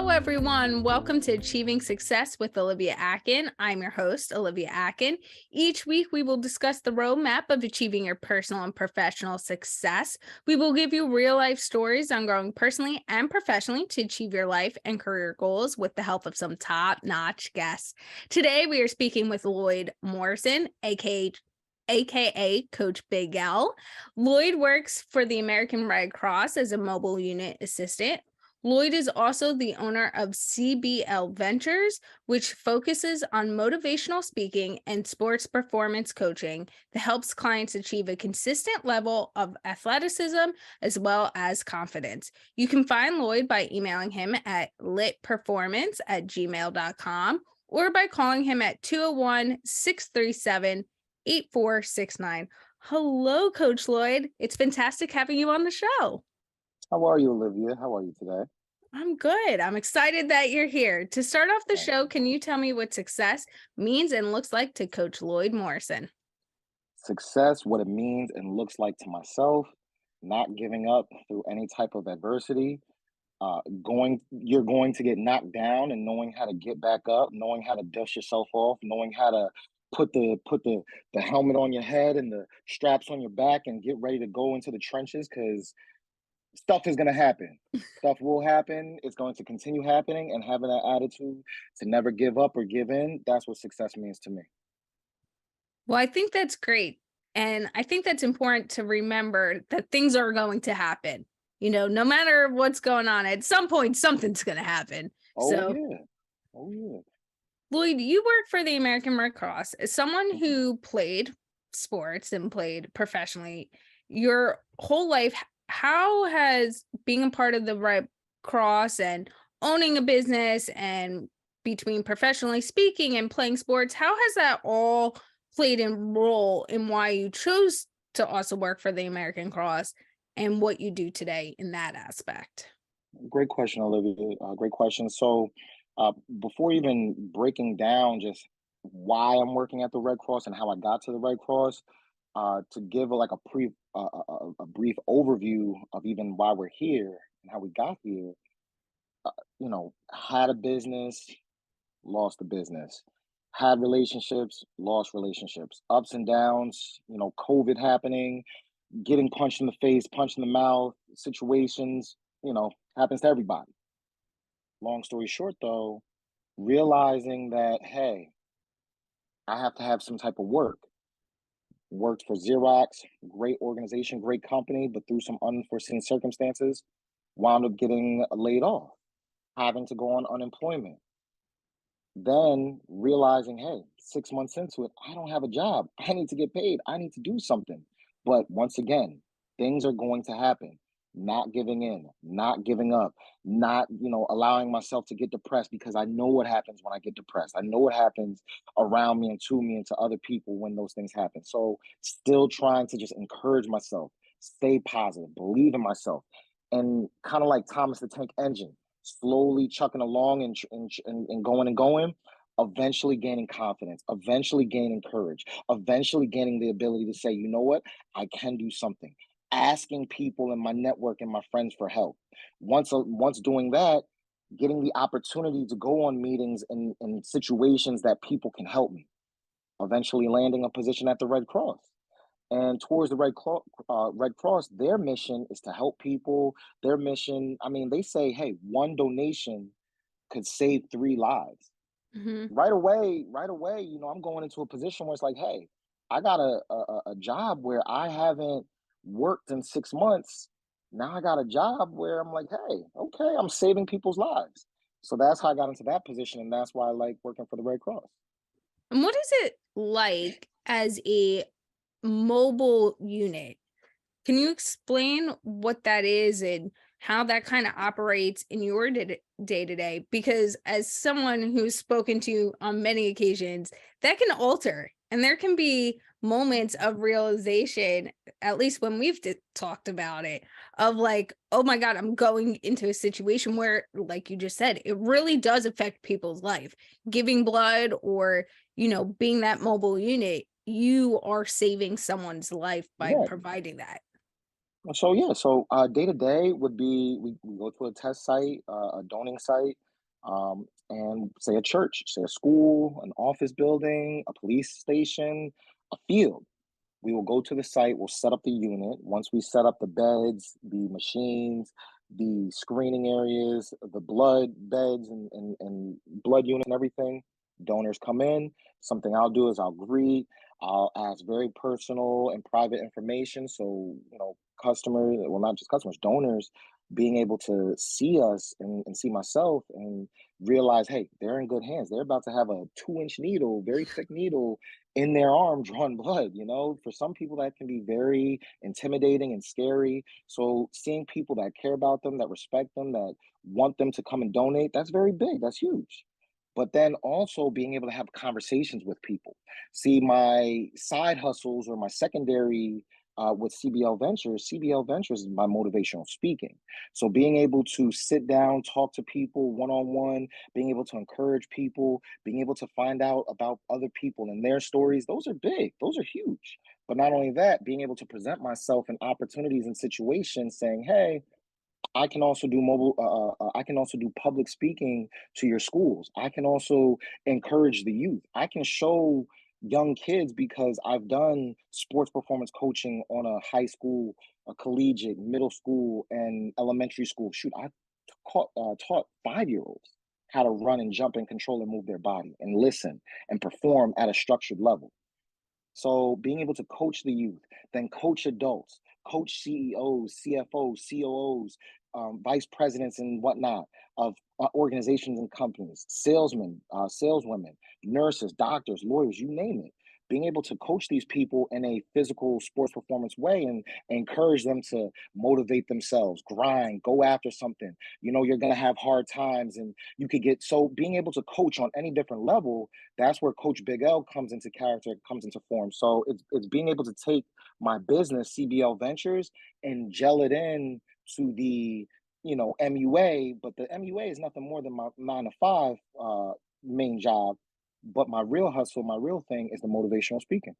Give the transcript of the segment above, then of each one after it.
Hello, everyone. Welcome to Achieving Success with Olivia Akin. I'm your host, Olivia Akin. Each week, we will discuss the roadmap of achieving your personal and professional success. We will give you real-life stories on growing personally and professionally to achieve your life and career goals with the help of some top-notch guests. Today, we are speaking with Lloyd Morrison, aka Coach Big L. Lloyd works for the American Red Cross as a mobile unit assistant. Lloyd is also the owner of CBL Ventures, which focuses on motivational speaking and sports performance coaching that helps clients achieve a consistent level of athleticism as well as confidence. You can find Lloyd by emailing him at litperformance@gmail.com or by calling him at 201-637-8469. Hello, Coach Lloyd. It's fantastic having you on the show. How are you, Olivia? How are you today? I'm good. I'm excited that you're here. To start off the show, can you tell me what success means and looks like to Coach Lloyd Morrison? Success, what it means and looks like to myself, not giving up through any type of adversity. You're going to get knocked down and knowing how to get back up, knowing how to dust yourself off, knowing how to put the helmet on your head and the straps on your back and get ready to go into the trenches because stuff is going to happen. Stuff will happen. It's going to continue happening, and having that attitude to never give up or give in, that's what success means to me. Well, I think that's great. And I think that's important to remember that things are going to happen. No matter what's going on, at some point, something's going to happen. Oh yeah. Oh yeah. Lloyd, you work for the American Red Cross. As someone Mhm. who played sports and played professionally your whole life, how has being a part of the Red Cross and owning a business and between professionally speaking and playing sports, how has that all played a role in why you chose to also work for the American Cross and what you do today in that aspect? Great question, Olivia. Great question. So, before even breaking down just why I'm working at the Red Cross and how I got to the Red Cross, to give a brief overview of even why we're here and how we got here. Had a business, lost the business. Had relationships, lost relationships. Ups and downs. COVID happening, getting punched in the face, punched in the mouth, situations. Happens to everybody. Long story short, though, realizing that, hey, I have to have some type of work. Worked for Xerox, great organization, great company, but through some unforeseen circumstances, wound up getting laid off, having to go on unemployment. Then realizing, hey, 6 months into it, I don't have a job. I need to get paid. I need to do something. But once again, things are going to happen. Not giving in, not giving up, not, allowing myself to get depressed because I know what happens when I get depressed. I know what happens around me and to other people when those things happen. So still trying to just encourage myself, stay positive, believe in myself, and kind of like Thomas the Tank Engine, slowly chucking along and going and going, eventually gaining confidence, eventually gaining courage, eventually gaining the ability to say, you know what, I can do something. Asking people in my network and my friends for help. Once doing that, getting the opportunity to go on meetings in situations that people can help me. Eventually landing a position at the Red Cross. And towards the Red Cross, their mission is to help people. Their mission, I mean, they say, hey, one donation could save 3 lives. Hmm. Right away, I'm going into a position where it's like, hey, I got a job where I haven't worked in 6 months. Now I got a job where I'm like, hey, okay, I'm saving people's lives. So that's how I got into that position, and that's why I like working for the Red Cross. And what is it like as a mobile unit? Can you explain what that is and how that kind of operates in your day to day? Because as someone who's spoken to you on many occasions, that can alter. And there can be moments of realization, at least when we've talked about it, of like, oh my God, I'm going into a situation where, like you just said, it really does affect people's life. Giving blood or, being that mobile unit, you are saving someone's life by Yeah. providing that. So day to day would be we go to a test site, a doning site. and say a church, say a school, an office building, a police station, a field. We will go to the site, we'll set up the unit. Once we set up the beds, the machines, the screening areas, the blood beds and blood unit and everything, donors come in. Something I'll do is I'll greet, I'll ask very personal and private information. So, customers, well, not just customers, donors being able to see us and see myself and realize, hey, they're in good hands. They're about to have a 2-inch needle, very thick needle in their arm drawing blood. For some people that can be very intimidating and scary. So seeing people that care about them, that respect them, that want them to come and donate, that's very big, that's huge. But then also being able to have conversations with people. See, my side hustles or my secondary with CBL Ventures is my motivational speaking. So being able to sit down, talk to people one on one, being able to encourage people, being able to find out about other people and their stories, those are big, those are huge. But not only that, being able to present myself in opportunities and situations saying, hey, I can also do I can also do public speaking to your schools. I can also encourage the youth. I can show young kids because I've done sports performance coaching on a high school, a collegiate, middle school, and elementary school. Shoot, I taught 5-year-olds how to run and jump and control and move their body and listen and perform at a structured level. So being able to coach the youth, then coach adults, coach CEOs, CFOs, COOs, vice presidents and whatnot of organizations and companies, salesmen, saleswomen, nurses, doctors, lawyers, you name it. Being able to coach these people in a physical sports performance way and encourage them to motivate themselves, grind, go after something. You're going to have hard times and you could get so being able to coach on any different level, that's where Coach Big L comes into character, comes into form. So it's being able to take my business, CBL Ventures, and gel it in to the MUA, but the MUA is nothing more than my 9 to 5 main job. But my real hustle, my real thing is the motivational speaking.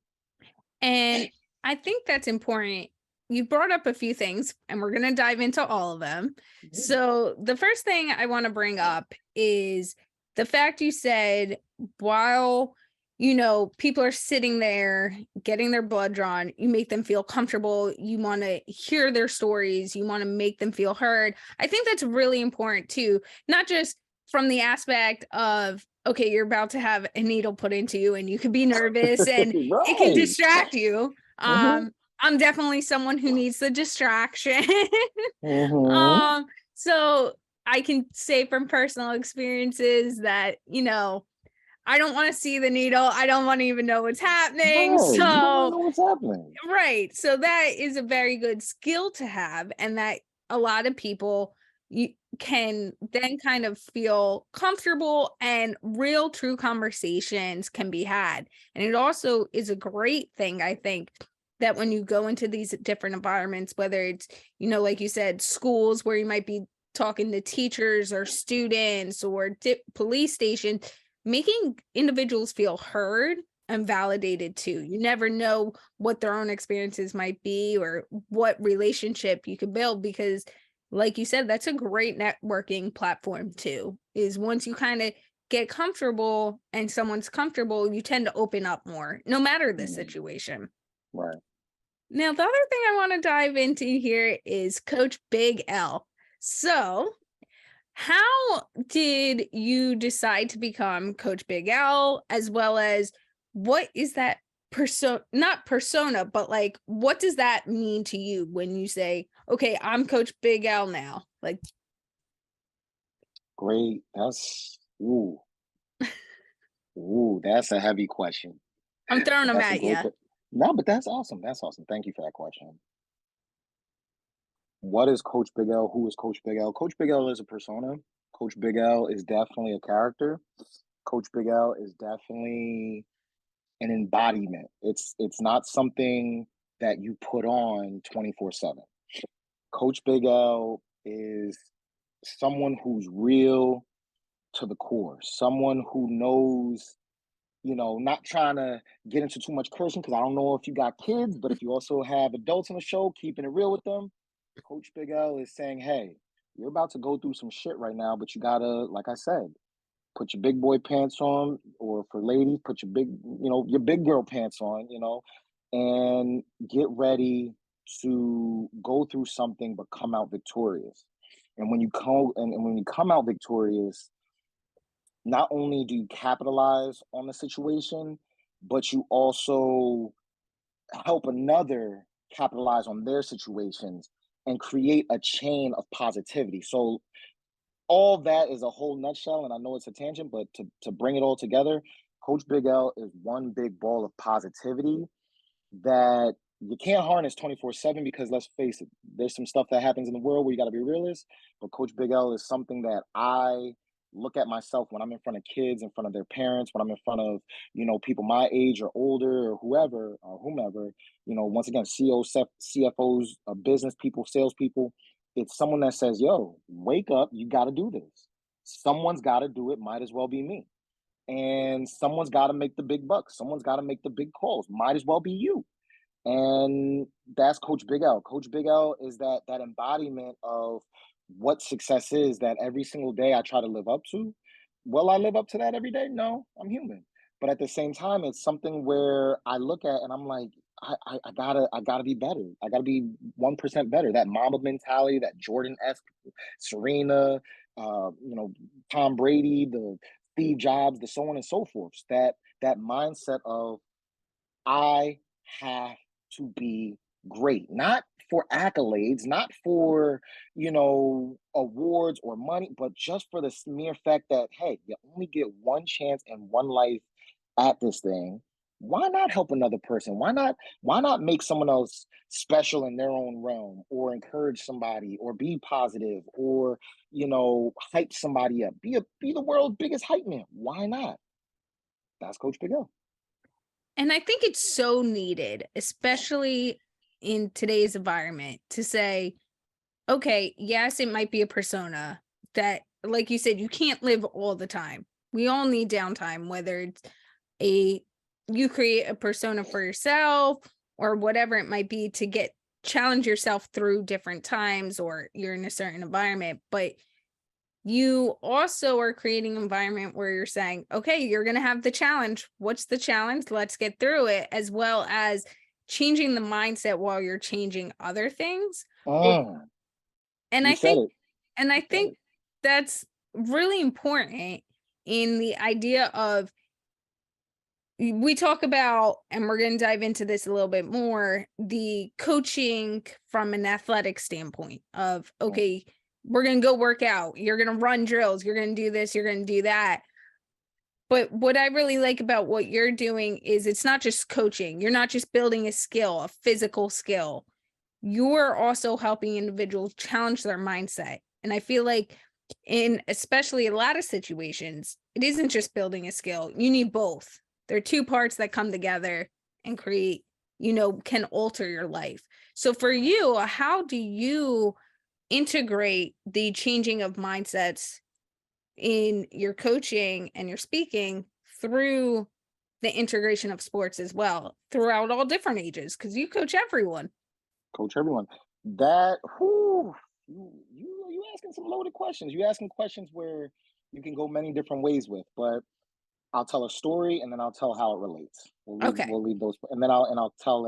And I think that's important. You brought up a few things, and we're going to dive into all of them. Yeah. So the first thing I want to bring up is the fact you said while people are sitting there getting their blood drawn, you make them feel comfortable. You want to hear their stories. You want to make them feel heard. I think that's really important too, not just from the aspect of, okay, you're about to have a needle put into you and you could be nervous and Right. it can distract you. Mhm. I'm definitely someone who needs the distraction. Mhm. So I can say from personal experiences that, I don't want to see the needle. I don't want to even know what's happening. Right. You don't want to So, know what's happening. right. So that is a very good skill to have. And that a lot of people you can then kind of feel comfortable and real true conversations can be had. And it also is a great thing, I think, that when you go into these different environments, whether it's, like you said, schools where you might be talking to teachers or students or police stations, making individuals feel heard and validated too. You never know what their own experiences might be or what relationship you could build because, like you said, that's a great networking platform too, is once you kind of get comfortable and someone's comfortable, you tend to open up more, no matter the situation. Right. Now, the other thing I want to dive into here is Coach Big L. So, how did you decide to become Coach Big L, as well as what is that not persona, but like, what does that mean to you when you say, okay, I'm Coach Big L now? Like, Great. That's a heavy question. I'm throwing them That's a at great you. question. No, but that's awesome. That's awesome. Thank you for that question. What is Coach Big L? Who is Coach Big L? Coach Big L is a persona. Coach Big L is definitely a character. Coach Big L is definitely an embodiment. It's not something that you put on 24/7. Coach Big L is someone who's real to the core, someone who knows, not trying to get into too much cursing because I don't know if you got kids, but if you also have adults on the show, keeping it real with them. Coach Big L is saying, hey, you're about to go through some shit right now, but you gotta, like I said, put your big boy pants on, or for ladies, put your big, your big girl pants on, and get ready to go through something but come out victorious. And when you come out victorious, not only do you capitalize on the situation, but you also help another capitalize on their situations and create a chain of positivity. So all that is a whole nutshell, and I know it's a tangent, but to bring it all together, Coach Big L is one big ball of positivity that you can't harness 24/7, because let's face it, there's some stuff that happens in the world where you got to be realist. But Coach Big L is something that I look at myself when I'm in front of kids, in front of their parents, when I'm in front of, people my age or older, or whoever or whomever, once again, CEOs, CFOs, business people, salespeople. It's someone that says, yo, wake up, you got to do this. Someone's got to do it, might as well be me. And someone's got to make the big bucks. Someone's got to make the big calls. Might as well be you. And that's Coach Big L. Coach Big L is that embodiment of what success is, that every single day I try to live up to. Will I live up to that every day? No, I'm human. But at the same time, it's something where I look at and I'm like, I gotta be better. I gotta be 1% better. That Mamba mentality, that Jordan esque, Serena, Tom Brady, the Steve Jobs, the so on and so forth. That mindset of I have to be great, not for accolades, not for, awards or money, but just for the mere fact that, hey, you only get one chance and one life at this thing. Why not help another person? Why not make someone else special in their own realm, or encourage somebody, or be positive, or, hype somebody up? Be the world's biggest hype man. Why not? That's Coach Big L. And I think it's so needed, especially in today's environment, to say, okay, yes, it might be a persona that, like you said, you can't live all the time. We all need downtime, whether it's a you create a persona for yourself or whatever it might be, to get challenge yourself through different times, or you're in a certain environment. But you also are creating an environment where you're saying, okay, you're going to have the challenge. What's the challenge? Let's get through it, as well as changing the mindset while you're changing other things. Mm, And you I said think, it. and I You said think it. that's really important in the idea of, we talk about, and we're going to dive into this a little bit more, the coaching from an athletic standpoint of, Mm, okay, we're going to go work out. You're going to run drills. You're going to do this. You're going to do that. But what I really like about what you're doing is it's not just coaching. You're not just building a skill, a physical skill. You're also helping individuals challenge their mindset. And I feel like in especially a lot of situations, it isn't just building a skill. You need both. There are two parts that come together and create, can alter your life. So for you, how do you integrate the changing of mindsets in your coaching and your speaking through the integration of sports as well, throughout all different ages? Because you coach everyone. Coach everyone. That whoo, you asking some loaded questions. You asking questions where you can go many different ways with, but I'll tell a story and then I'll tell how it relates. Okay. We'll leave those, and then I'll tell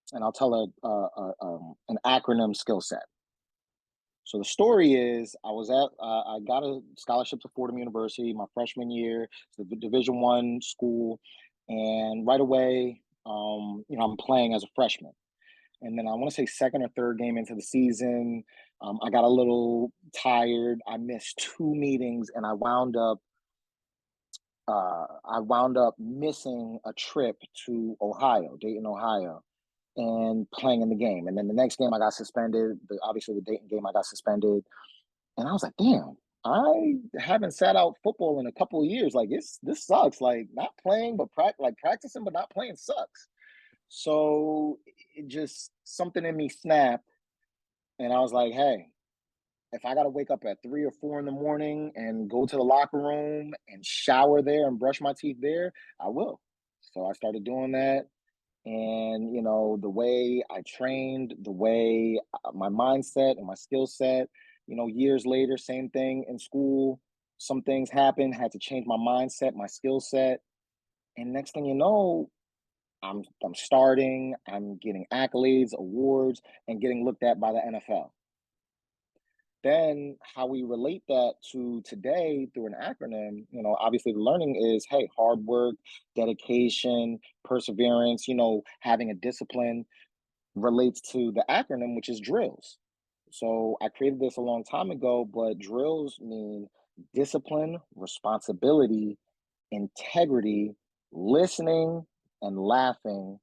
an acronym skill set. So the story is, I got a scholarship to Fordham University my freshman year. It's the Division One school, and right away, I'm playing as a freshman. And then I want to say second or third game into the season, I got a little tired. I missed two meetings, and I wound up missing a trip to Ohio, Dayton, Ohio, and playing in the game. And then the next game, I got suspended. Obviously, the Dayton game, I got suspended, and I was like, "Damn, I haven't sat out football in a couple of years. Like, this sucks. Like, not playing, but practicing, but not playing sucks." So it just something in me snapped, and I was like, "Hey, if I got to wake up at 3 or 4 in the morning and go to the locker room and shower there and brush my teeth there, I will." So I started doing that. And, the way I trained, the way my mindset and my skill set, Years later, same thing in school. Some things happened, had to change my mindset, my skill set. And next thing you know, I'm starting, I'm getting accolades, awards, and getting looked at by the NFL. Then how we relate that to today through an acronym, obviously the learning is, hey, hard work, dedication, perseverance, having a discipline relates to the acronym, which is drills. So I created this a long time ago, but drills mean discipline, responsibility, integrity, listening, and laughing,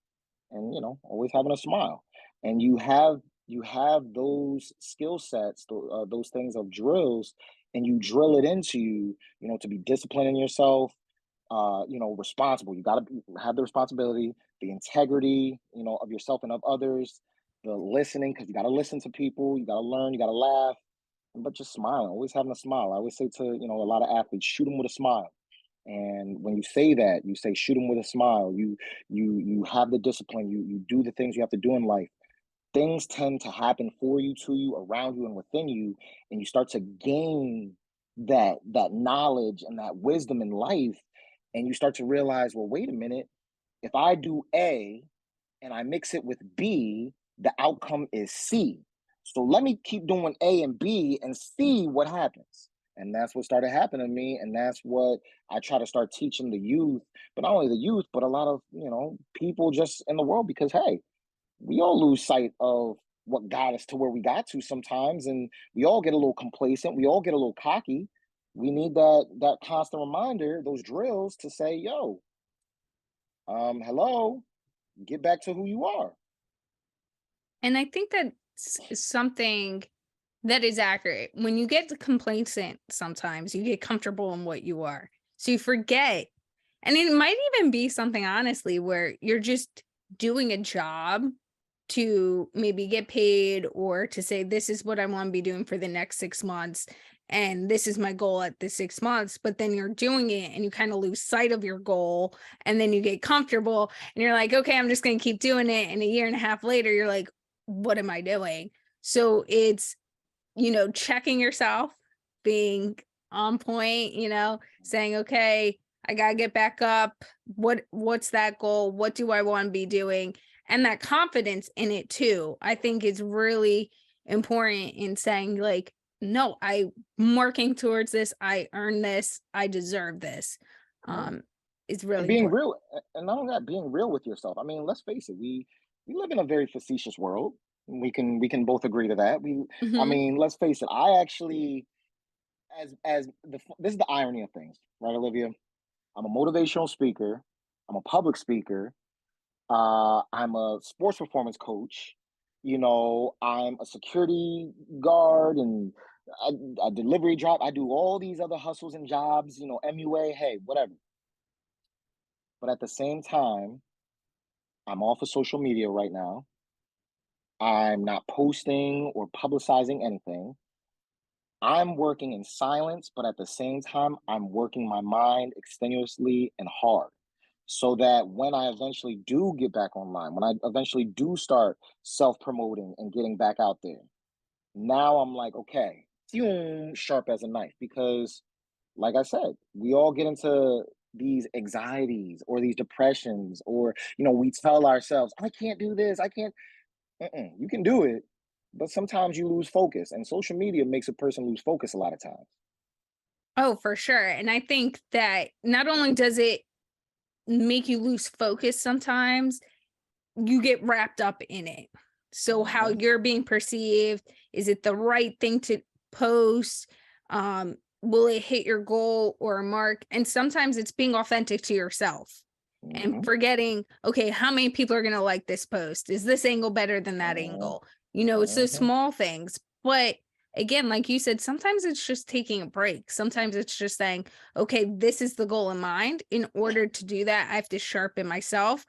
and always having a smile. And you have those skill sets, those things of drills, and you drill it into you, to be disciplined in yourself, responsible. You got to have the responsibility, the integrity, of yourself and of others, the listening, because you got to listen to people, you got to learn, you got to laugh, but just smiling, always having a smile. I always say to, a lot of athletes, shoot them with a smile. And when you say that, you say shoot them with a smile. You have the discipline. You do the things you have to do in life. Things tend to happen for you, to you, around you, and within you, and you start to gain that knowledge and that wisdom in life, and you start to realize, well, wait a minute, if I do A and I mix it with B, the outcome is C. So let me keep doing A and B and see what happens. And that's what started happening to me. And that's what I try to start teaching the youth, but not only the youth, but a lot of, people just in the world, because hey, we all lose sight of what got us to where we got to sometimes. And we all get a little complacent. We all get a little cocky. We need that constant reminder, those drills to say, yo, hello, get back to who you are. And I think that's something that is accurate. When you get complacent, sometimes you get comfortable in what you are. So you forget. And it might even be something, honestly, where you're just doing a job to maybe get paid or to say, this is what I want to be doing for the next 6 months. And this is my goal at the 6 months. But then you're doing it and you kind of lose sight of your goal. And then you get comfortable and you're like, okay, I'm just going to keep doing it. And a year and a half later, you're like, what am I doing? So it's, checking yourself, being on point, saying, okay, I gotta get back up. What's that goal? What do I want to be doing? And that confidence in it too, I think is really important in saying, like, no, I'm working towards this. I earn this. I deserve this. Yeah. It's And really being important. real, and not only that, being real with yourself. I mean, let's face it, we live in a very facetious world. We can both agree to that. I Mhm. mean, let's face it. I actually, this is the irony of things, right, Olivia? I'm a motivational speaker. I'm a public speaker. I'm a sports performance coach. I'm a security guard, and a delivery job. I do all these other hustles and jobs. MUA, hey, whatever. But at the same time, I'm off of social media right now. I'm not posting or publicizing anything. I'm working in silence, but at the same time, I'm working my mind extenuously and hard, so that when I eventually do get back online, when I eventually do start self promoting and getting back out there, now I'm like, okay, sharp as a knife. Because, like I said, we all get into these anxieties or these depressions, or, we tell ourselves, I can't do this, I can't. You can do it, but sometimes you lose focus, and social media makes a person lose focus a lot of times. Oh, for sure. And I think that not only does it make you lose focus sometimes, you get wrapped up in it. So how Hmm. you're being perceived, is it the right thing to post? Will it hit your goal or a mark? And sometimes it's being authentic to yourself and Hmm. forgetting, okay, how many people are going to like this post? Is this angle better than that Hmm. angle? It's those Hmm. small things. But again, like you said, sometimes it's just taking a break. Sometimes it's just saying, okay, this is the goal in mind. In order to do that, I have to sharpen myself.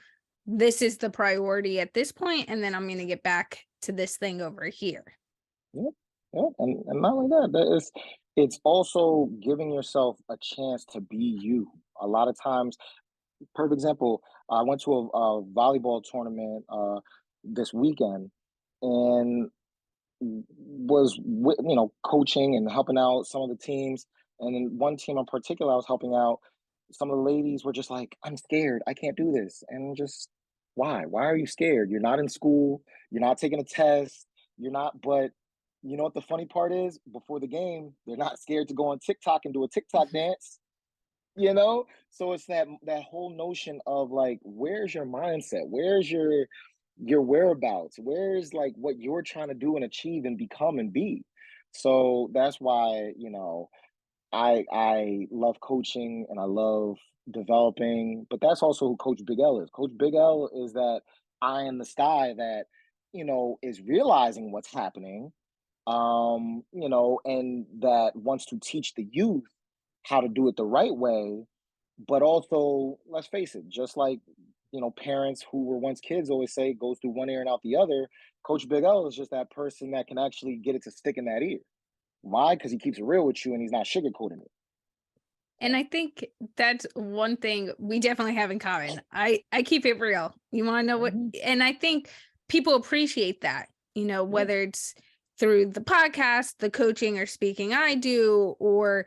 This is the priority at this point, and then I'm going to get back to this thing over here. Yep, yep, and not only that, it's also giving yourself a chance to be you. A lot of times, perfect example, I went to a volleyball tournament this weekend, and was coaching and helping out some of the teams. And in one team in particular I was helping out, some of the ladies were just like, I'm scared, I can't do this. And just, why are you scared? You're not in school, you're not taking a test, you're not. But you know what the funny part is? Before the game, they're not scared to go on TikTok and do a TikTok dance. So it's that whole notion of like, where's your mindset, where's your whereabouts, where's like what you're trying to do and achieve and become and be. So that's why, I love coaching and I love developing. But that's also who Coach Big L is. Coach Big L is that eye in the sky that is realizing what's happening, and that wants to teach the youth how to do it the right way. But also, let's face it, just like parents who were once kids always say, goes through one ear and out the other. Coach Big L is just that person that can actually get it to stick in that ear. Why? Because he keeps it real with you and he's not sugarcoating it. And I think that's one thing we definitely have in common. I keep it real. You want to know what? And I think people appreciate that, whether it's through the podcast, the coaching or speaking I do, or,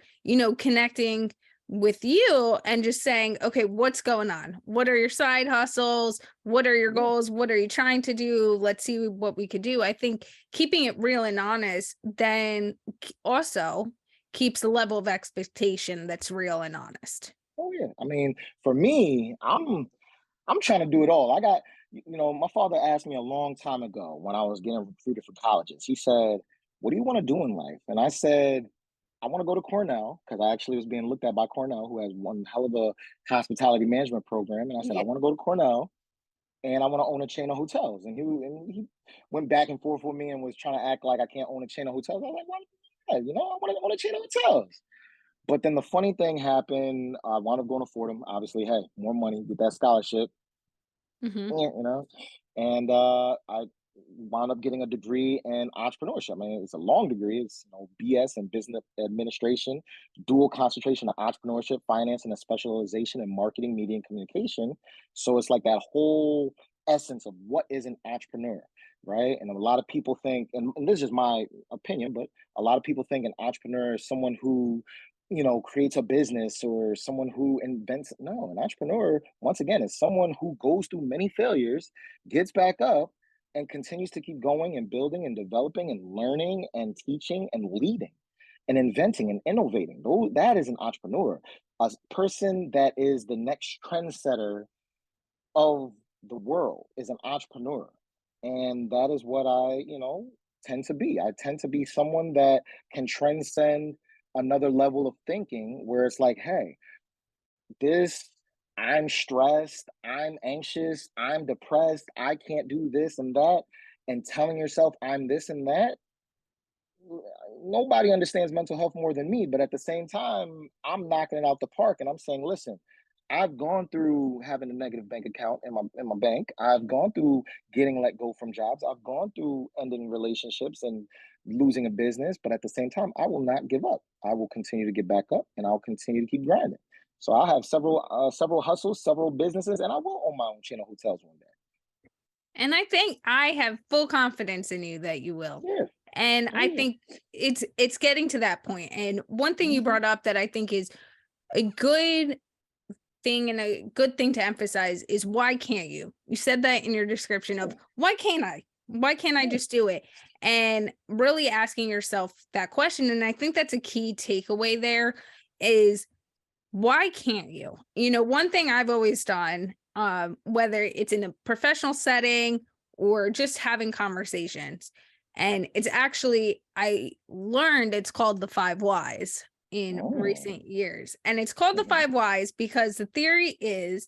connecting with you and just saying, okay, what's going on? What are your side hustles? What are your goals? What are you trying to do? Let's see what we could do. I think keeping it real and honest then also keeps the level of expectation that's real and honest. Oh yeah. I mean, for me, I'm trying to do it all. I got, my father asked me a long time ago when I was getting recruited for colleges. He said, "What do you want to do in life?" And I said, "I want to go to Cornell," because I actually was being looked at by Cornell, who has one hell of a hospitality management program. And I said, "I Yeah. want to go to Cornell and I want to own a chain of hotels." And he went back and forth with me and was trying to act like I can't own a chain of hotels. I was like, "Why not? I want to own a chain of hotels." But then the funny thing happened. I wound up going to Fordham. Obviously, hey, more money, get that scholarship. Mm-hmm. Yeah, and I wound up getting a degree in entrepreneurship. I mean, it's a long degree. It's BS in business administration, dual concentration of entrepreneurship, finance, and a specialization in marketing, media, and communication. So it's like that whole essence of what is an entrepreneur, right? And a lot of people think, and this is my opinion, but a lot of people think an entrepreneur is someone who creates a business or someone who invents. No, an entrepreneur, once again, is someone who goes through many failures, gets back up, and continues to keep going and building and developing and learning and teaching and leading and inventing and innovating. That is an entrepreneur, a person that is the next trendsetter of the world is an entrepreneur. And that is what I, tend to be. I tend to be someone that can transcend another level of thinking where it's like, hey, this, I'm stressed, I'm anxious, I'm depressed, I can't do this and that. And telling yourself I'm this and that, nobody understands mental health more than me. But at the same time, I'm knocking it out the park and I'm saying, listen, I've gone through having a negative bank account in my bank. I've gone through getting let go from jobs. I've gone through ending relationships and losing a business. But at the same time, I will not give up. I will continue to get back up and I'll continue to keep grinding. So I have several hustles, several businesses, and I will own my own chain of hotels one day. And I think I have full confidence in you that you will. Yeah. And Oh, I yeah. think it's getting to that point. And one thing you Mhm. brought up that I think is a good thing and a good thing to emphasize is why can't you? You said that in your description of why can't I? Why can't I just do it? And really asking yourself that question. And I think that's a key takeaway there is why can't you? One thing I've always done, whether it's in a professional setting or just having conversations, and it's actually, I learned it's called the 5 whys in Oh. recent years. And it's called the Mhm. 5 whys because the theory is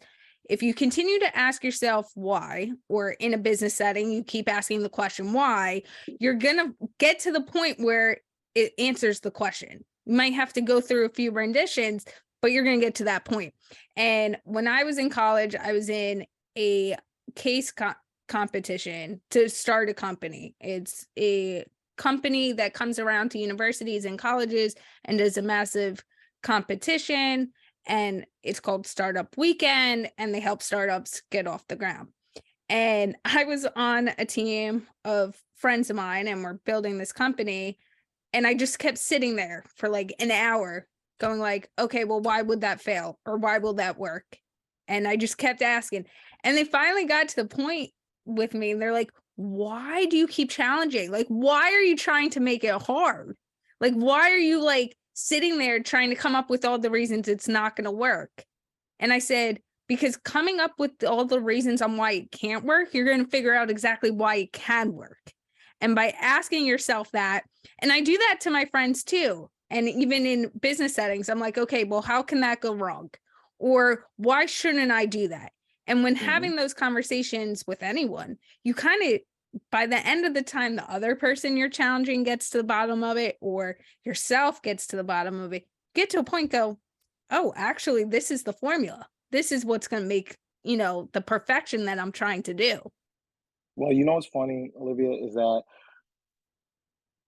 if you continue to ask yourself why, or in a business setting, you keep asking the question why, you're going to get to the point where it answers the question. You might have to go through a few renditions, but you're going to get to that point. And when I was in college, I was in a case competition to start a company. It's a company that comes around to universities and colleges and does a massive competition. And it's called Startup Weekend, and they help startups get off the ground. And I was on a team of friends of mine and we're building this company. And I just kept sitting there for like an hour going like, okay, well, why would that fail? Or why will that work? And I just kept asking. And they finally got to the point with me. And they're like, why do you keep challenging? Like, why are you trying to make it hard? Like, why are you like sitting there trying to come up with all the reasons it's not going to work? And I said, because coming up with all the reasons on why it can't work, you're going to figure out exactly why it can work. And by asking yourself that, and I do that to my friends too. And even in business settings, I'm like, okay, well, how can that go wrong? Or why shouldn't I do that? And when having those conversations with anyone, you kind of, by the end of the time, the other person you're challenging gets to the bottom of it, or yourself gets to the bottom of it, get to a point, go, oh, actually, this is the formula. This is what's going to make, the perfection that I'm trying to do. Well, you know what's funny, Olivia, is that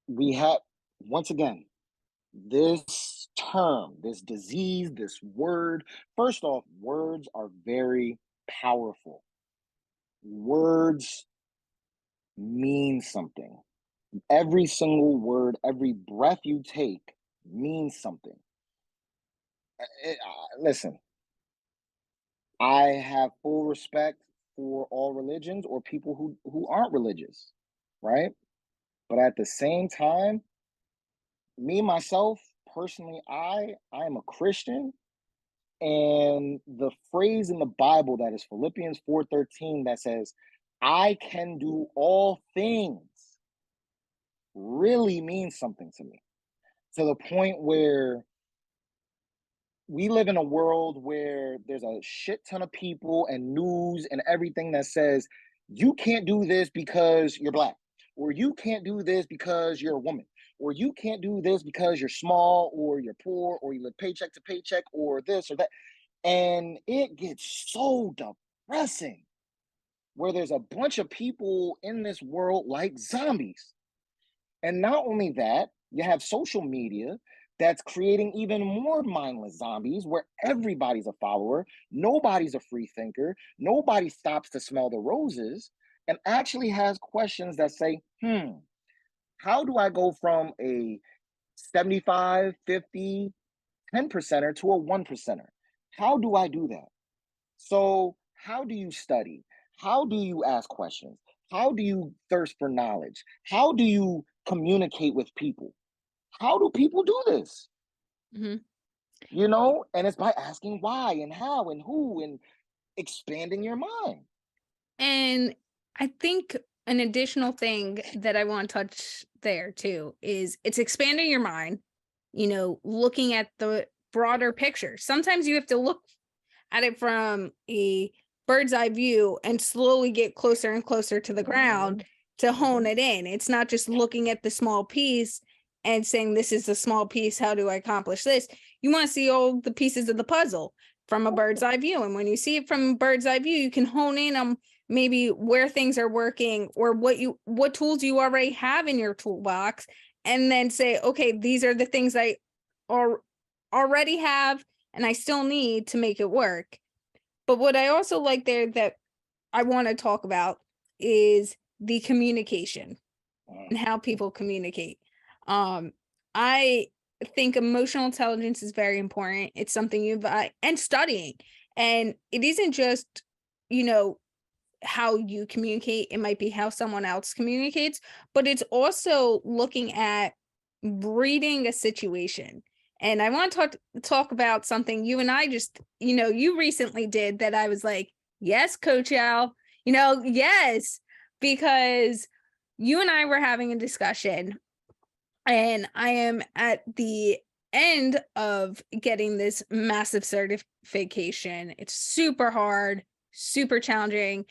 we have, once again, this term, this disease, this word. First off, words are very powerful. Words mean something. Every single word, every breath you take means something. Listen, I have full respect for all religions or people who aren't religious, right? But at the same time, me myself personally, I am a Christian, and the phrase in the Bible that is Philippians 4:13 that says, "I can do all things," really means something to me. To the point where we live in a world where there's a shit ton of people and news and everything that says you can't do this because you're black, or you can't do this because you're a woman, or you can't do this because you're small, or you're poor, or you live paycheck to paycheck, or this or that. And it gets so depressing where there's a bunch of people in this world like zombies. And not only that, you have social media that's creating even more mindless zombies where everybody's a follower, nobody's a free thinker, nobody stops to smell the roses, and actually has questions that say, how do I go from a 75, 50, 10 percenter to a 1 percenter? How do I do that? So, how do you study? How do you ask questions? How do you thirst for knowledge? How do you communicate with people? How do people do this? Mhm. And it's by asking why and how and who and expanding your mind. And I think an additional thing that I want to touch there too is it's expanding your mind, looking at the broader picture. Sometimes you have to look at it from a bird's eye view and slowly get closer and closer to the ground to hone it in. It's not just looking at the small piece and saying, this is the small piece. How do I accomplish this? You want to see all the pieces of the puzzle from a bird's eye view. And when you see it from a bird's eye view, you can hone in on maybe where things are working or what tools you already have in your toolbox, and then say, okay, these are the things I already have and I still need to make it work. But what I also like there that I want to talk about is the communication and how people communicate. I think emotional intelligence is very important. It's something and studying. And it isn't just, how you communicate, it might be how someone else communicates, but it's also looking at reading a situation. And I want to talk about something you and I just, you recently did that I was like, yes, Coach Al, yes, because you and I were having a discussion and I am at the end of getting this massive certification. It's super hard, super challenging.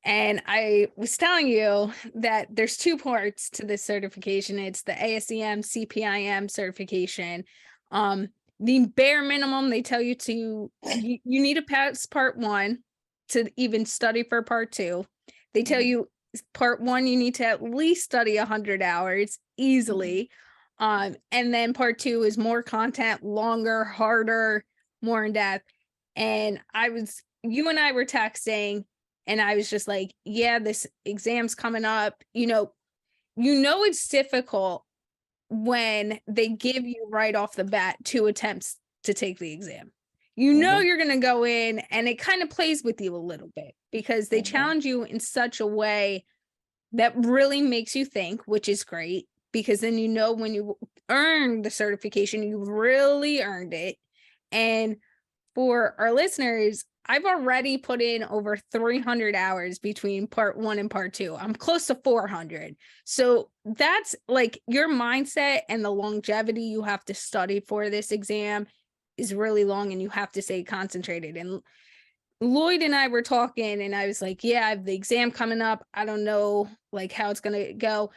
And I was telling you that there's two parts to this certification. It's the ASEM CPIM certification. The bare minimum, they tell you you need to pass part one to even study for part two. They tell you part one, you need to at least study 100 hours easily. And then part two is more content, longer, harder, more in depth. And you and I were texting, And I was just like, yeah, this exam's coming up. It's difficult when they give you right off the bat 2 attempts to take the exam. You're going to go in and it kind of plays with you a little bit because they challenge you in such a way that really makes you think, which is great because then when you earn the certification, you've really earned it. And for our listeners, I've already put in over 300 hours between part 1 and part 2. I'm close to 400. So that's like your mindset and the longevity you have to study for this exam is really long and you have to stay concentrated. And Lloyd and I were talking and I was like, yeah, I have the exam coming up. I don't know like how it's going to go.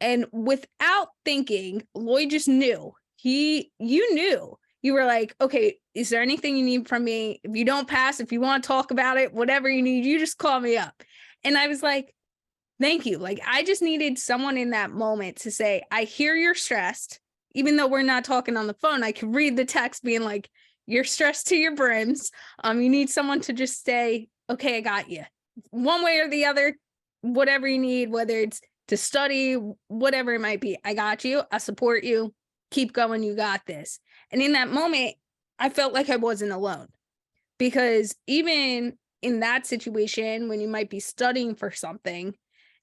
And without thinking, Lloyd just knew. You knew. You were like, okay, is there anything you need from me? If you don't pass, if you want to talk about it, whatever you need, you just call me up. And I was like, thank you. Like, I just needed someone in that moment to say, I hear you're stressed. Even though we're not talking on the phone, I could read the text being like, you're stressed to your brims. You need someone to just say, okay, I got you. One way or the other, whatever you need, whether it's to study, whatever it might be, I got you. I support you. Keep going. You got this. And in that moment, I felt like I wasn't alone because even in that situation, when you might be studying for something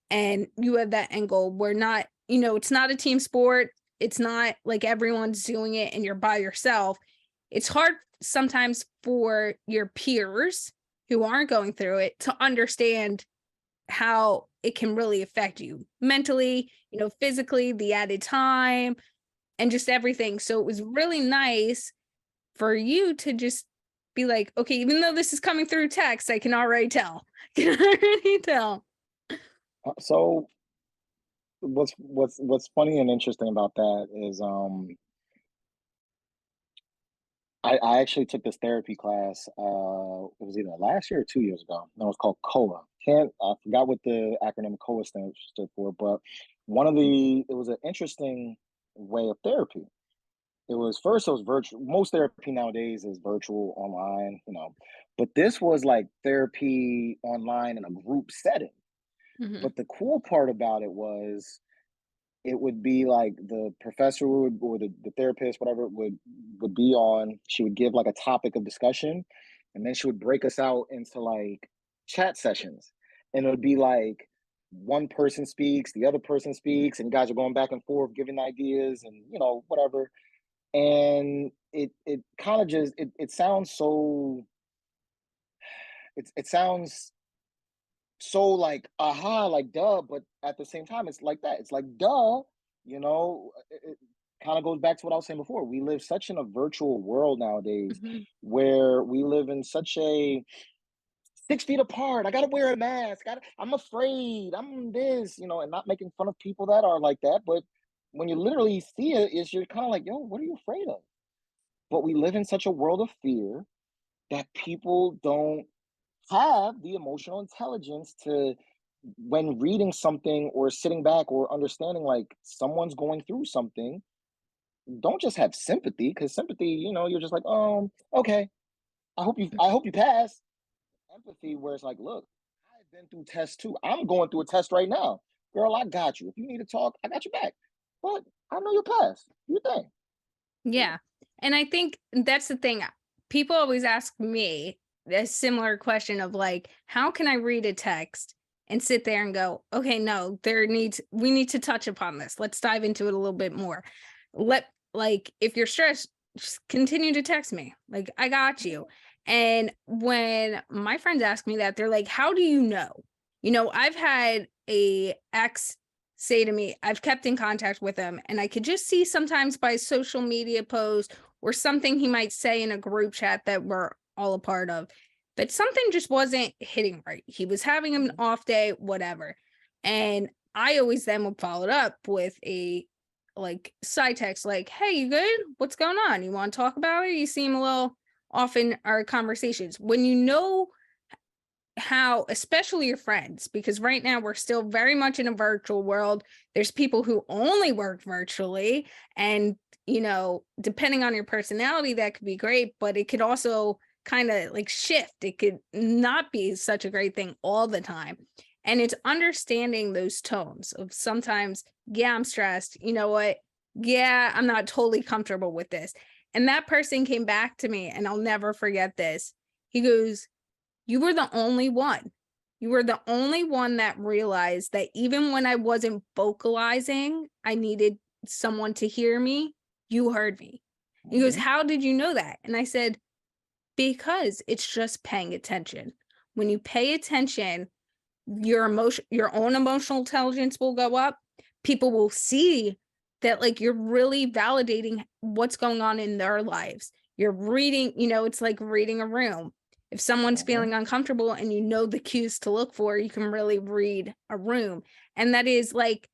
and you have that end goal, it's not a team sport. It's not like everyone's doing it and you're by yourself. It's hard sometimes for your peers who aren't going through it to understand how it can really affect you mentally, physically, the added time, and just everything. So it was really nice for you to just be like, okay, even though this is coming through text, I can already tell. So what's funny and interesting about that is I actually took this therapy class it was either last year or 2 years ago. And it was called COA. I forgot what the acronym COA stood for, but it was an interesting way of therapy. It was virtual. Most therapy nowadays is virtual, online, but this was like therapy online in a group setting. But the cool part about it was it would be like the professor would, or the therapist, whatever, would be on. She would give like a topic of discussion, and then she would break us out into like chat sessions, and it would be like one person speaks, the other person speaks, and you guys are going back and forth, giving ideas, and whatever. And it kind of just it sounds so it sounds so like aha, like duh, but at the same time it's like that, it's like duh. It kind of goes back to what I was saying before. We live such in a virtual world nowadays, where we live in such a 6 feet apart. I gotta wear a mask. I'm afraid. I'm this, and not making fun of people that are like that. But when you literally see it, is you're kind of like, yo, what are you afraid of? But we live in such a world of fear that people don't have the emotional intelligence to, when reading something or sitting back or understanding like someone's going through something, don't just have sympathy, because sympathy, you're just like, okay, I hope you pass. Empathy, where it's like, look, I've been through tests too. I'm going through a test right now. Girl, I got you. If you need to talk, I got your back. But I know you'll pass. Do your thing. Yeah. And I think that's the thing. People always ask me a similar question of like, how can I read a text and sit there and go, okay, no, we need to touch upon this. Let's dive into it a little bit more. If you're stressed, just continue to text me. Like, I got you. And when my friends ask me that, they're like, how do you know? I've had a ex say to me, I've kept in contact with him, and I could just see sometimes by social media posts or something he might say in a group chat that we're all a part of, that something just wasn't hitting right. He was having an off day, whatever. And I always then would follow it up with a side text like, hey, you good? What's going on? You want to talk about it? You seem a little off in our conversations. When you know how, especially your friends, because right now we're still very much in a virtual world. There's people who only work virtually, and depending on your personality, that could be great, but it could also kind of like shift. It could not be such a great thing all the time. And it's understanding those tones of sometimes, yeah, I'm stressed. You know what? Yeah, I'm not totally comfortable with this. And that person came back to me, and I'll never forget this. He goes, "You were the only one. You were the only one that realized that even when I wasn't vocalizing, I needed someone to hear me. You heard me." He goes, Mhm. "How did you know that?" And I said, "Because it's just paying attention. When you pay attention, your own emotional intelligence will go up. People will see that like you're really validating what's going on in their lives. You're reading, it's like reading a room. If someone's Mhm. feeling uncomfortable and you know the cues to look for, you can really read a room. And that is like,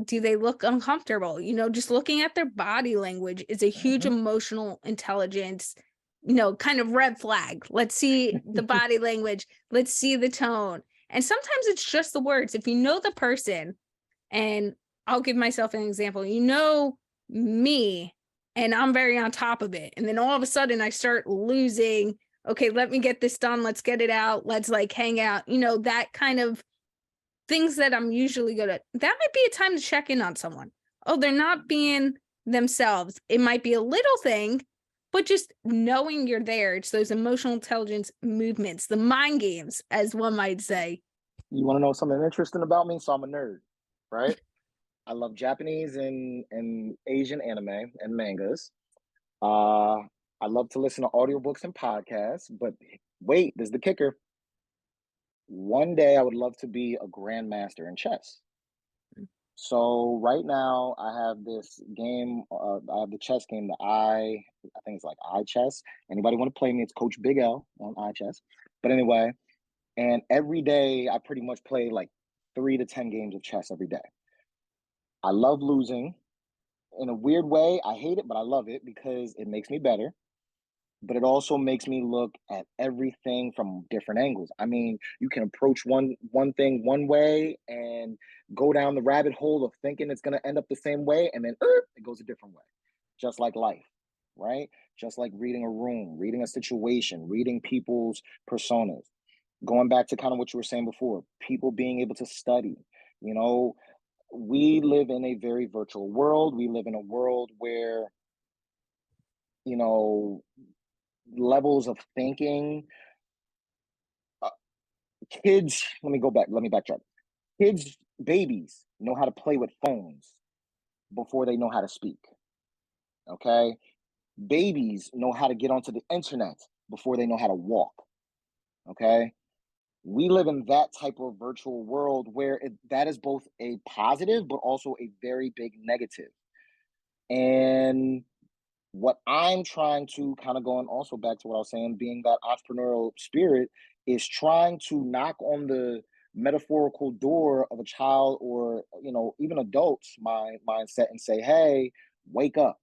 do they look uncomfortable? Just looking at their body language is a huge Mhm. emotional intelligence, kind of red flag. Let's see the body language. Let's see the tone. And sometimes it's just the words. If you know the person, and I'll give myself an example, me, and I'm very on top of it. And then all of a sudden I start losing. Okay, let me get this done. Let's get it out. Let's like hang out. That kind of things that I'm usually good at. That might be a time to check in on someone. Oh, they're not being themselves. It might be a little thing, but just knowing you're there. It's those emotional intelligence movements, the mind games, as one might say. You want to know something interesting about me? So I'm a nerd, right? I love Japanese and Asian anime and mangas. Uh, I love to listen to audiobooks and podcasts, but wait, there's the kicker. One day I would love to be a grandmaster in chess. So right now I have this game. I have the chess game, I think it's like iChess. Anybody want to play me? It's Coach Big L on iChess. But anyway, and every day I pretty much play like 3 to 10 games of chess every day. I love losing. In a weird way, I hate it, but I love it because it makes me better. But it also makes me look at everything from different angles. I mean, you can approach one thing one way and go down the rabbit hole of thinking it's going to end up the same way, and then it goes a different way. Just like life, right? Just like reading a room, reading a situation, reading people's personas. Going back to kind of what you were saying before, people being able to study. You know, we live in a very virtual world. We live in a world where, you know, levels of thinking, uh, kids, let me backtrack. Kids, babies know how to play with phones before they know how to speak. Okay. Babies know how to get onto the internet before they know how to walk. Okay. We live in that type of virtual world where that is both a positive, but also a very big negative. And what I'm trying to kind of going also back to what I was saying, being that entrepreneurial spirit, is trying to knock on the metaphorical door of a child or even adults mindset and say, hey, wake up,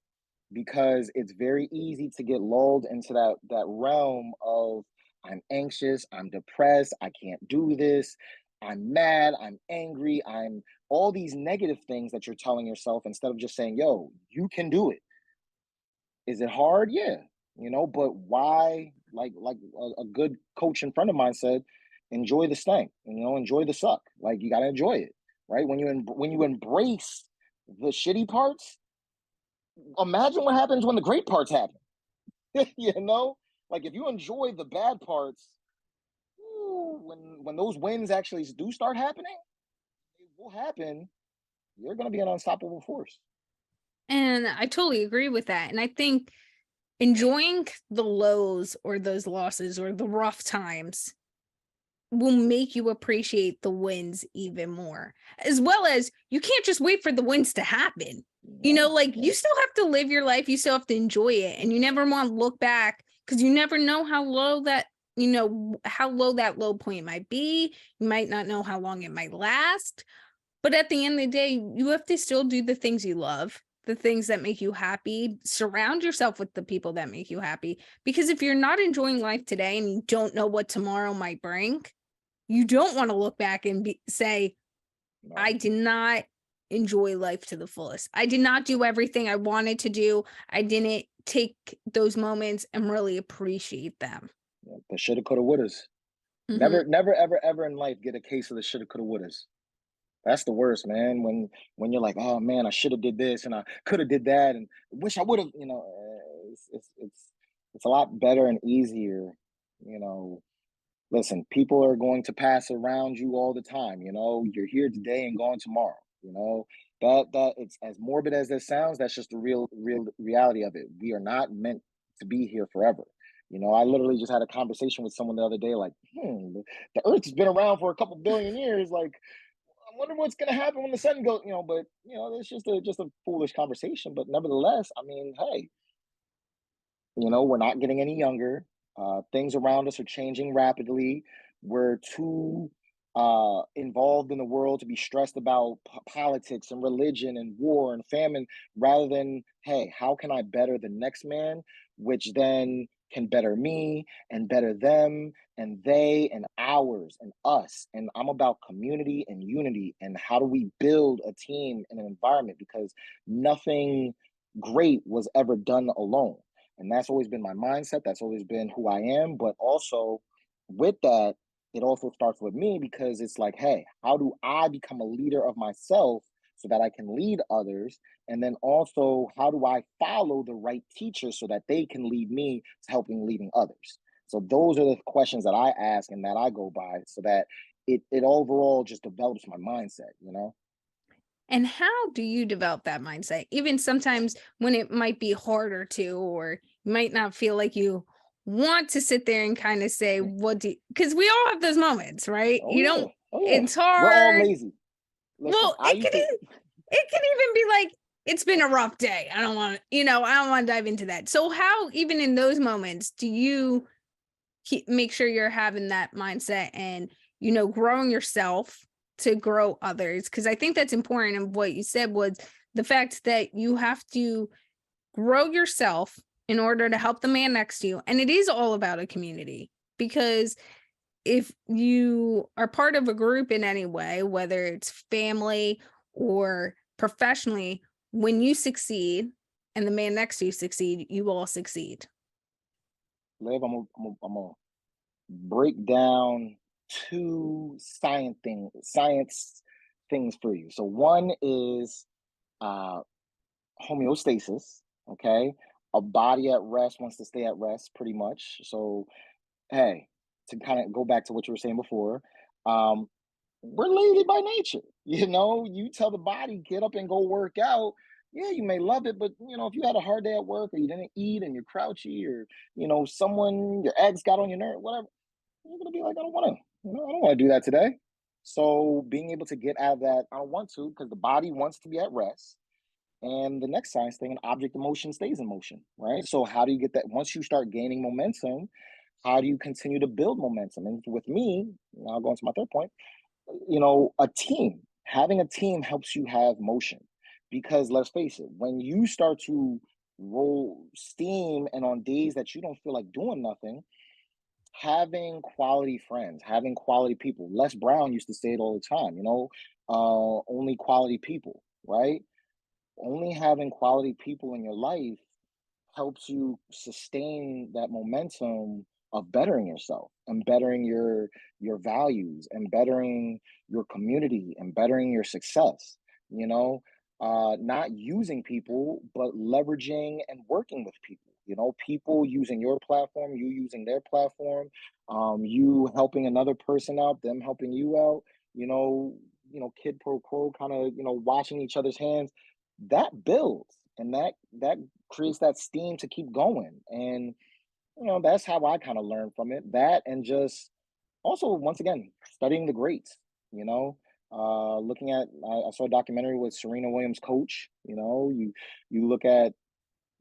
because it's very easy to get lulled into that realm of I'm anxious, I'm depressed, I can't do this, I'm mad, I'm angry, I'm all these negative things that you're telling yourself instead of just saying, yo, you can do it. Is it hard? Yeah, but why? Like a good coach in front of mine said, enjoy the stank. Enjoy the suck. Like you got to enjoy it, right? When you embrace the shitty parts, imagine what happens when the great parts happen. you know, like if you enjoy the bad parts, ooh, when those wins actually do start happening, it will happen. You're going to be an unstoppable force. And I totally agree with that. And I think enjoying the lows or those losses or the rough times will make you appreciate the wins even more. As well as you can't just wait for the wins to happen. No, Like you no, still have to live your life, you still have to enjoy it, and you never want to look back because you never know how low that low point might be. You might not know how long it might last. But at the end of the day, you have to still do the things you love, the things that make you happy. Surround yourself with the people that make you happy. Because if you're not enjoying life today and you don't know what tomorrow might bring, you don't want to look back and say, I no. did not enjoy life to the fullest. I did not do everything I wanted to do. I didn't take those moments and really appreciate them. The shoulda, coulda, wouldas. Mhm. Never, ever, ever in life get a case of the shoulda, coulda, wouldas. That's the worst, man. When you're like, oh man, I should have did this and I could have did that and wish I would have. It's a lot better and easier. You know, listen, people are going to pass around you all the time. You're here today and gone tomorrow. That it's as morbid as that sounds. That's just the real reality of it. We are not meant to be here forever. I literally just had a conversation with someone the other day, like, the Earth has been around for a couple billion years. Like, I wonder what's going to happen when the sun goes. But it's just a foolish conversation. But nevertheless, I mean, hey, we're not getting any younger. Things around us are changing rapidly. We're too involved in the world to be stressed about politics and religion and war and famine, rather than, hey, how can I better the next man, which then can better me and better them and they and ours and us. And I'm about community and unity and how do we build a team and an environment, because nothing great was ever done alone. And that's always been my mindset. That's always been who I am. But also with that, it also starts with me, because it's like, hey, how do I become a leader of myself so that I can lead others? And then also, how do I follow the right teachers so that they can lead me to helping leading others? So those are the questions that I ask and that I go by, so that it overall just develops my mindset. And how do you develop that mindset? Even sometimes when it might be harder to, or you might not feel like you want to sit there and kind of say, because we all have those moments, right? Oh You yeah. don't, Oh yeah. it's We're all hard. lazy. Listen, Well, I used to. it can even be like, it's been a rough day. I don't want to dive into that. So how, even in those moments, do you make sure you're having that mindset and, growing yourself to grow others? Because I think that's important. And what you said was the fact that you have to grow yourself in order to help the man next to you. And it is all about a community, because if you are part of a group in any way, whether it's family or professionally, when you succeed and the man next to you succeed, you all succeed. Live, I'm gonna break down two science things for you. So one is uh, homeostasis. Okay, a body at rest wants to stay at rest, pretty much. So hey, to kind of go back to what you were saying before, um, we're lazy by nature. You tell the body get up and go work out. Yeah, you may love it, but if you had a hard day at work, or you didn't eat and you're crouchy, or someone, your eggs got on your nerve, whatever, you're gonna be like, I don't want to, I don't want to do that today. So being able to get out of that, I don't want to, because the body wants to be at rest. And the next science thing, an object in motion stays in motion, right? So how do you get that? Once you start gaining momentum, how do you continue to build momentum? And with me, I'll go into my third point. Having a team helps you have motion, because let's face it, when you start to roll steam and on days that you don't feel like doing nothing, having quality friends, having quality people. Les Brown used to say it all the time, only quality people, right? Only having quality people in your life helps you sustain that momentum of bettering yourself and bettering your values and bettering your community and bettering your success. you know Not using people, but leveraging and working with people. People using your platform, you using their platform, you helping another person out, them helping you out. Kid pro quo, kind of, washing each other's hands. That builds, and that creates that steam to keep going. And that's how I kind of learned from it. That, and just also, once again, studying the greats. Looking at, I saw a documentary with Serena Williams' coach. You look at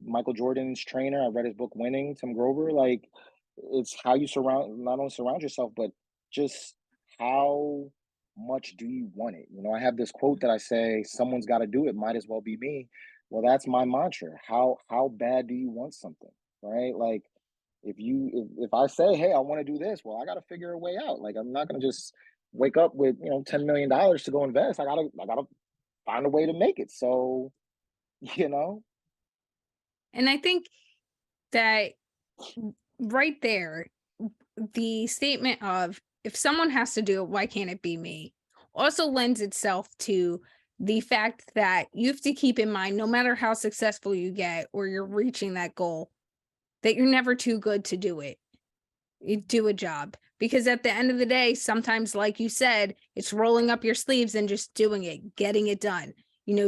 Michael Jordan's trainer. I read his book Winning, Tim Grover. Like, it's how you not only surround yourself, but just how much do you want it. I have this quote that I say, someone's got to do it, might as well be me. Well, that's my mantra. How bad do you want something, right? Like, if I say, hey, I want to do this, well, I got to figure a way out. Like, I'm not going to just wake up with $10 million to go invest. I gotta find a way to make it. So, you know And I think that right there, the statement of if someone has to do it, why can't it be me? Also lends itself to the fact that you have to keep in mind, no matter how successful you get or you're reaching that goal, that you're never too good to do it. You do a job because at the end of the day, sometimes, like you said, it's rolling up your sleeves and just doing it, getting it done.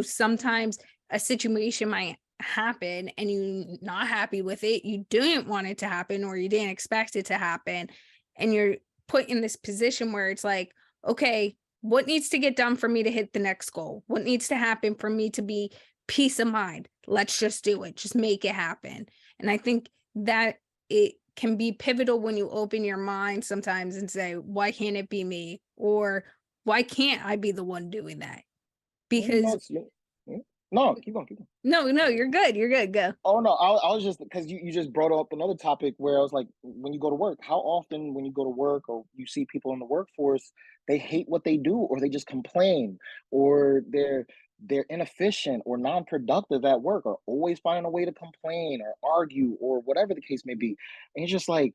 Sometimes a situation might happen and you're not happy with it. You didn't want it to happen or you didn't expect it to happen. And you're put in this position where it's like, okay, what needs to get done for me to hit the next goal? What needs to happen for me to be peace of mind? Let's just do it. Just make it happen. And I think that it can be pivotal when you open your mind sometimes and say, why can't it be me? Or why can't I be the one doing that? Because No, keep going, keep going. no, you're good. You're good. Go. Oh no, I was just because you just brought up another topic where I was like, when you go to work, how often when you go to work or you see people in the workforce, they hate what they do or they just complain or they're inefficient or non-productive at work or always finding a way to complain or argue or whatever the case may be. And it's just like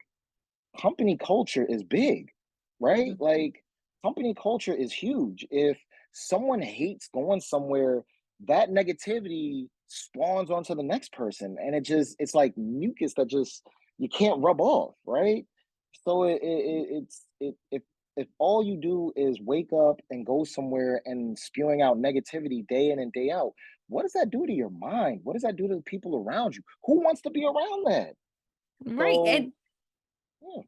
company culture is big, right? Mhm. Like company culture is huge. If someone hates going somewhere, that negativity spawns onto the next person and it's like mucus that just you can't rub off, right? So if all you do is wake up and go somewhere and spewing out negativity day in and day out, what does that do to your mind? What does that do to the people around you? Who wants to be around that? Right. So yeah.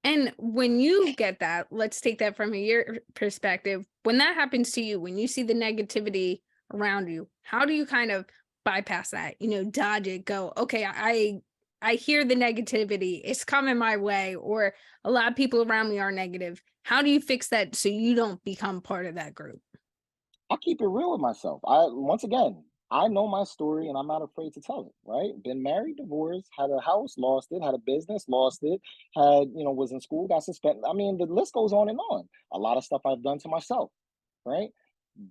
And when you get that, let's take that from your perspective. When that happens to you, when you see the negativity around you, how do you kind of bypass that? Dodge it, go, okay, I hear the negativity. It's coming my way, or a lot of people around me are negative. How do you fix that so you don't become part of that group? I keep it real with myself. Once again, I know my story and I'm not afraid to tell it, right? Been married, divorced, had a house, lost it, had a business, lost it, was in school, got suspended. I mean, the list goes on and on. A lot of stuff I've done to myself, right?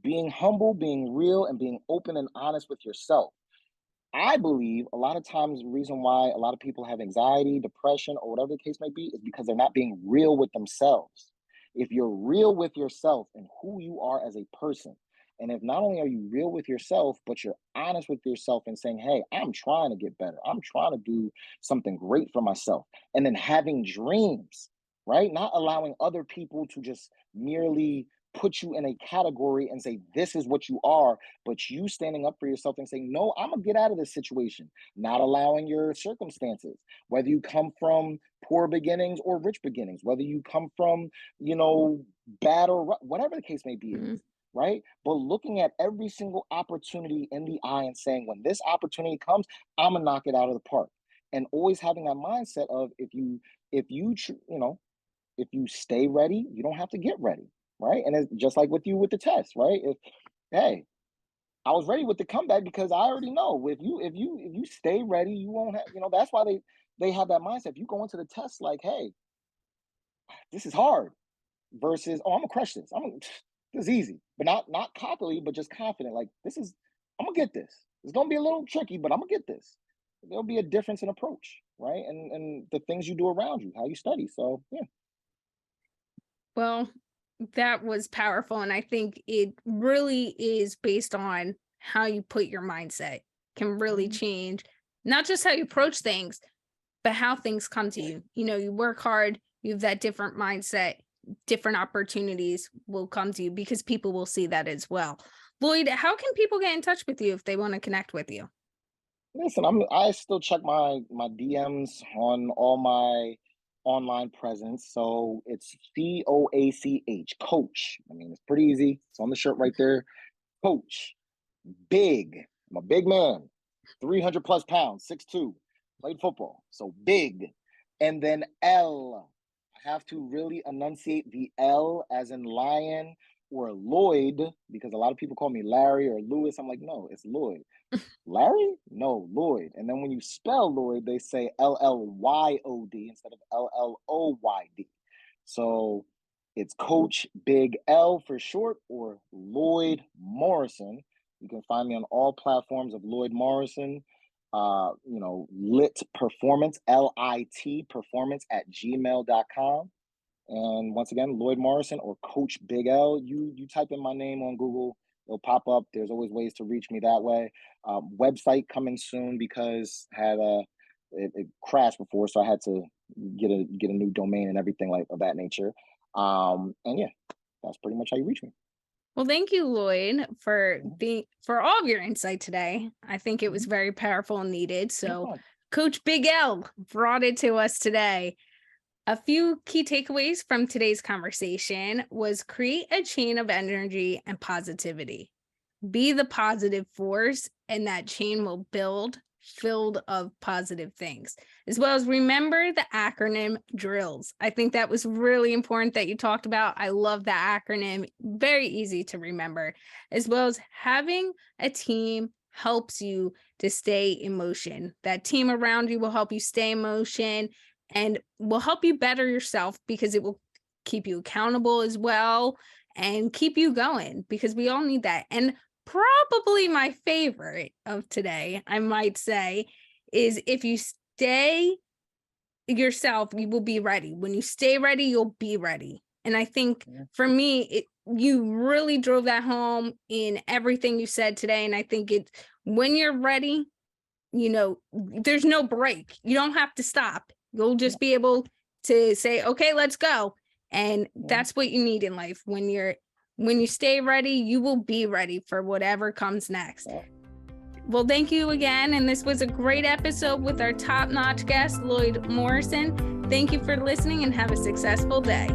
Being humble, being real, and being open and honest with yourself. I believe a lot of times the reason why a lot of people have anxiety, depression, or whatever the case may be is because they're not being real with themselves. If you're real with yourself and who you are as a person, and if not only are you real with yourself, but you're honest with yourself and saying, hey, I'm trying to get better, I'm trying to do something great for myself, and then having dreams, right? Not allowing other people to just merely put you in a category and say, this is what you are, but you standing up for yourself and saying, no, I'm gonna get out of this situation, not allowing your circumstances, whether you come from poor beginnings or rich beginnings, whether you come from, bad or whatever the case may be, Mhm. is right. But looking at every single opportunity in the eye and saying, when this opportunity comes, I'm gonna knock it out of the park. And always having that mindset of if you stay ready, you don't have to get ready, right? And it's just like with you with the test, right? If hey, I was ready with the comeback because I already know if you stay ready, you won't have, that's why they have that mindset. If you go into the test like, hey, this is hard versus, oh, I'm gonna crush this. This is easy, but not cockily, but just confident. Like I'm gonna get this. It's gonna be a little tricky, but I'm gonna get this. There'll be a difference in approach, right? And the things you do around you, how you study. So yeah. Well, that was powerful. And I think it really is based on how you put your mindset can really Mhm. change not just how you approach things, but how things come to you. You work hard, you have that different mindset, different opportunities will come to you because people will see that as well. Lloyd, how can people get in touch with you if they want to connect with you? Listen, I still check my DMs on all my online presence. So it's COACH, coach. I mean, it's pretty easy. It's on the shirt right there. Coach. Big. I'm a big man. 300 plus pounds, 6'2". Played football. So big. And then L. I have to really enunciate the L as in lion or Lloyd because a lot of people call me Larry or Lewis. I'm like, no, it's Lloyd. Larry? No, Lloyd. And then when you spell Lloyd, they say Llyod instead of Lloyd. So it's Coach Big L for short or Lloyd Morrison. You can find me on all platforms of Lloyd Morrison. lit performance, LIT performance at gmail.com. And once again, Lloyd Morrison or Coach Big L. You type in my name on Google, it'll pop up. There's always ways to reach me that way. Website coming soon because it crashed before, so I had to get a new domain and everything like of that nature. And yeah, that's pretty much how you reach me. Well, thank you, Lloyd, for all of your insight today. I think it was very powerful and needed. So Coach Big L brought it to us today. A few key takeaways from today's conversation was create a chain of energy and positivity. Be the positive force, and that chain will build filled of positive things, as well as remember the acronym drills. I think that was really important that you talked about. I love the acronym, very easy to remember, as well as having a team helps you to stay in motion. That team around you will help you stay in motion and will help you better yourself because it will keep you accountable as well and keep you going, because we all need that. And probably my favorite of today, I might say, is if you stay yourself, you will be ready. When you stay ready, you'll be ready. And I think for me, you really drove that home in everything you said today. And I think when you're ready, there's no break. You don't have to stop. You'll just be able to say, okay, let's go. And that's what you need in life. When you stay ready, you will be ready for whatever comes next. Well, thank you again. And this was a great episode with our top-notch guest, Lloyd Morrison. Thank you for listening and have a successful day.